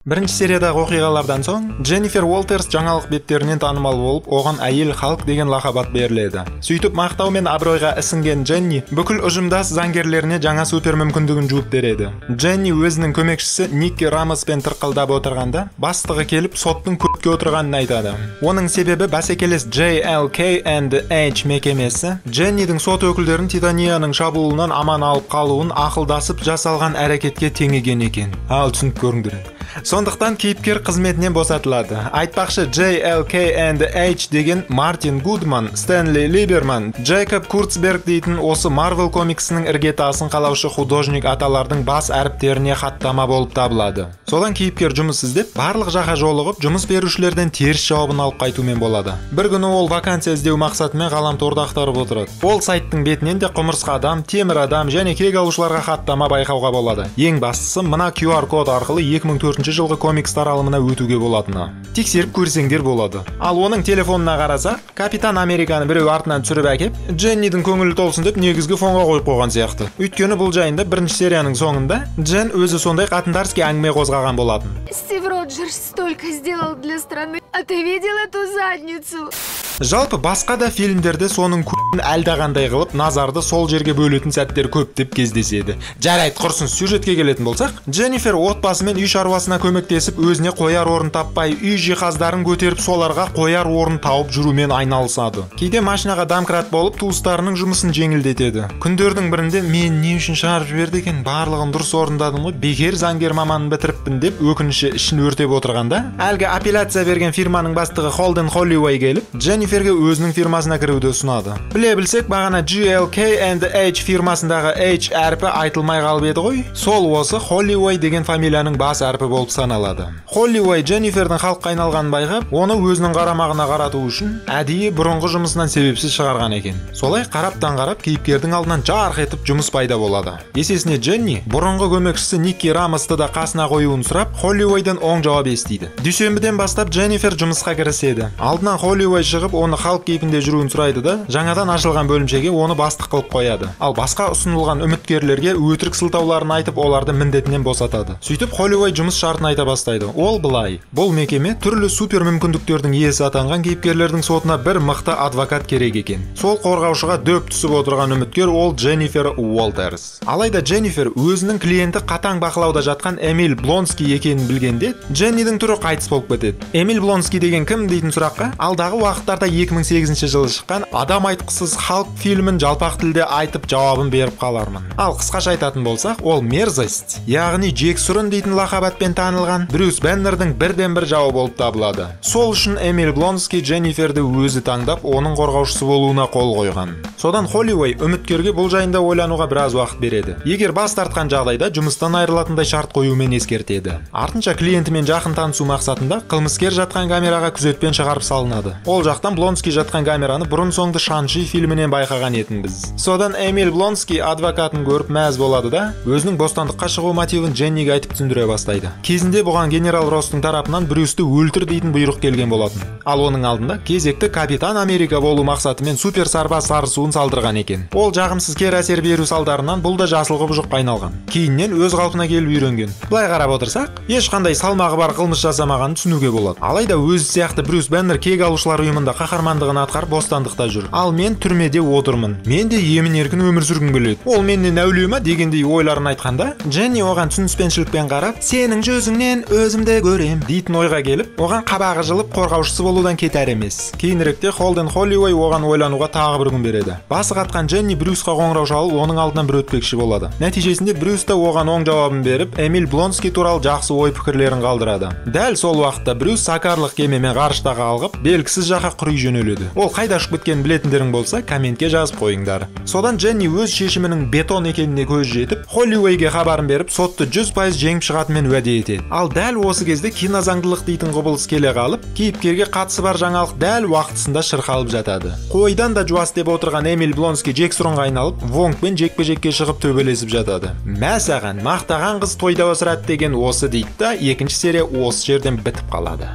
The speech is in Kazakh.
Бірінші сериядағы оқиғалардан соң Дженнифер Уолтерс жаңалық беттерінен танымал болып, оған әйел халық деген лақап беріледі. Сөйтіп мақтау мен абыройға ісінген Дженни бүкіл ұжымдас заңгерлеріне жаңа супер мүмкіндігін жуып береді. Дженни өзінің көмекшісі Никки Рамоспен тырқылдап отырғанда, бастығы келіп соттың көпке отырғанын айтады. Оның себебі бәсекелес JLK&H мекемесі Дженнидің сот өкілдерін Титанияның шабуылынан аман алып қалуын ақылдасып жасалған әрекетке теңеген екен. Ал түсініп көріңдер. Сондықтан кейіпкер қызметінен босатылады. Айтпақшы JLK&H деген Мартин Гудман, Стэнли Либерман, Джейкоб Курцберг дейтін осы Marvel комиксінің іргетасын қалаушы художник аталардың бас әріптеріне хаттама болып табылады. Содан кейіпкер жұмыс іздеп, барлық жаққа жолығып, жұмыс берушілерден теріс жауабын алып қайтумен болады. Бір күні ол вакансия іздеу мақсатымен ғаламторда ақтарып отырады. Ол сайттың бетінен де құмырсқа адам, темір адам және кек алушыларға хаттама байқауға болады. Ең бастысы, мына QR код арқылы 2004 жылғы комикс таралымына өтуге болатыны. Тексеріп көрсеңдер болады. Ал оның телефонына қараса, Капитан Американы біреу артынан түсіріп әкеп, Дженнидің көңілі толсын деп негізгі фонға қойып қойған сияқты. Өйткені бұл жайында бірінші серияның соңында Джен өзі сондай қатындарский әңгіме қозғаған болатын. Стив Роджерс столько сделал для страны, а ты видел эту задницу? Жалпы басқа да фильмдерде соның көбін әлдағандай қылып, назарды сол жерге бөлетін сәттер көп деп кездеседі. Жарайды, құрсын, сюжетке келетін болсақ, Дженнифер отбасымен үй шаруасына көмектесіп, өзіне қояр орын таппай, үй жиһаздарын көтеріп, соларға қояр орын тауып жүрумен айналысады. Кейде машинаға домкрат болып, туыстарының жұмысын жеңілдетеді. Күндердің бірінде мен не үшін шығарып жіберді екен, барлығын дұрыс орындадым ғой, бекер заңгер маманын бітіріппін деп өкініші ішін өртеп отырғанда, әлгі апелляция берген фирманың бастығы Холден Холлиуэй келіп, Дженниферге өзінің фирмасына кіруді ұсынады. Біле білсек, бағана JLK&H фирмасындағы H әрпі айтылмай қалып еді ғой. Сол осы Холлиуэй деген фамилияның бас әрпі болып саналады. Холлиуэй Дженнифердің халыққа айналғанын байқап, оны өзінің қарамағына қарату үшін әдейі бұрынғы жұмысынан себепсіз шығарған екен. Солай қараптан қарап, кейіпкердің алдынан жарқ етіп жұмыс пайда болады. Есесіне Дженни бұрынғы көмекшісі Никки Рамосты да қасына қоюын сұрап, Холлиуэйден оң жауап естиді. Дүйсенбіден бастап Дженнифер жұмысқа кіріседі. Алдынан Холлиуэй шығып, оны халық кейпінде жүруін сұрайды да, жаңадан ашылған бөлімшеге оны бастық қылып қояды. Ал басқа ұсынылған үміткерлерге өтірік сылтауларын айтып, оларды міндетінен босатады. Сөйтіп Холлиуэй жұмыс шартын айта бастайды. Ол былай: бұл мекеме түрлі супер мүмкіндіктердің иесі атанған кейіпкерлердің сотына бір мықты адвокат керек екен. Сол қорғаушыға дөп түсіп отырған үміткер ол Дженнифер Уолтерс. Алайда Дженнифер өзінің клиенті қатаң бақылауда жатқан Эмиль Блонски екенін білгенде, Дженнидің түрі қайтыс болып кетеді. Эмиль Блонски деген кім дейтін сұраққа, алдағы уақыттарда 2008 жылы шыққан Адам айтқысыз халық фильмін жалпақ тілде айтып жауабын беріп қалармын. Ал қысқаша айтатын болсақ, ол мерзость, яғни Джек Сүрін дейтін лақап атпен танылған Брюс Беннердің бірден-бір жауы болып табылады. Сол үшін Эмиль Блонски Дженниферді өзі таңдап, оның қорғаушысы болуына қол қойған. Содан Холлиуэй үміткерге бұл жайында ойлануға біраз уақыт береді. Егер бас тартқан жағдайда жұмыстан айырылатындай шарт қоюмен ескертеді. Артынша клиентімен жақын танысу мақсатында қылмыскер жатқан камераға күзетпен шығарып салынады. Ол жақтан Блонски жатқан камераны бұрын-соңды Шанши фильмінен байқаған етінбіз. Содан Эмиль Блонски адвокатын көріп мәз болады да, өзінің бостандыққа шығу мотивін Дженниге айтып түсіндіре бастайды. Кезінде бұған генерал Росстың тарапынан Брюсті өлтір дейтін бұйрық келген болатын. Ал оның алдында кезекті Капитан Америка болу мақсатымен супер сарбаз сарысуын салдырған екен. Ол жағымсыз кері әсер беру салдарынан бұл да жасыл құбыжыққа айналған. Кейіннен өз қалпына келіп үйренген. Былай қарап отырсақ, ешқандай салмағы бар қылмыс жасамағанын түсінуге болады. Алайда өзі сияқты Брюс Беннер кек алушылар ұйымында қаһармандығын атқарып бостандықта жүр. Ал мен түрмеде отырмын. Мен де емін-еркін өмір сүргім келеді. Ол менен әулие ма дегендей ойларын айтқанда, Дженни оған түсініспеншілікпен қарап, сенің жүзіңнен өзімді көрем дейтін ойға келіп, оған қабағы жылып қорғаушысы болудан кетер емес. Кейініректе Холден Холлиуэй оған ойлануға тағы бір күн береді. Басы қатқан Дженни Брюсқа қоңырау шалып, оның алдынан бір өтпекші болады. Нәтижесінде Брюс та оған оң жауабын беріп, Эмиль Блонски туралы жақсы ой пікірлерін қалдырады. Дәл сол уақытта Брюс сакарлық кемемен ғарыштағы алғып, белгісіз жаққа құри жөнеледі. Ол қайда ұшып кеткенін білетіндерің болса, комментке жазып қойыңдар. Содан Дженни өз шешімінің бетон екеніне көз жетіп, Холлиуэйге хабарын беріп, сотты 100% жеңіп шығатынмен уәде етеді. Ал дәл осы кезде кинозаңдылық дейтін құбылыс келе қалып, кейіпкерге қатысы бар жаңалық дәл уақытысында шырқалып жатады. Қойдан да жуас деп отырған Эмиль Блонски Джек Сүрінға айналып, Вонгпен жекпе-жекке шығып төбелесіп жатады. Мәсаған, мақтаған қыз тойда өсіреді деген осы дейді да, екінші серия осы жерден бітіп қалады.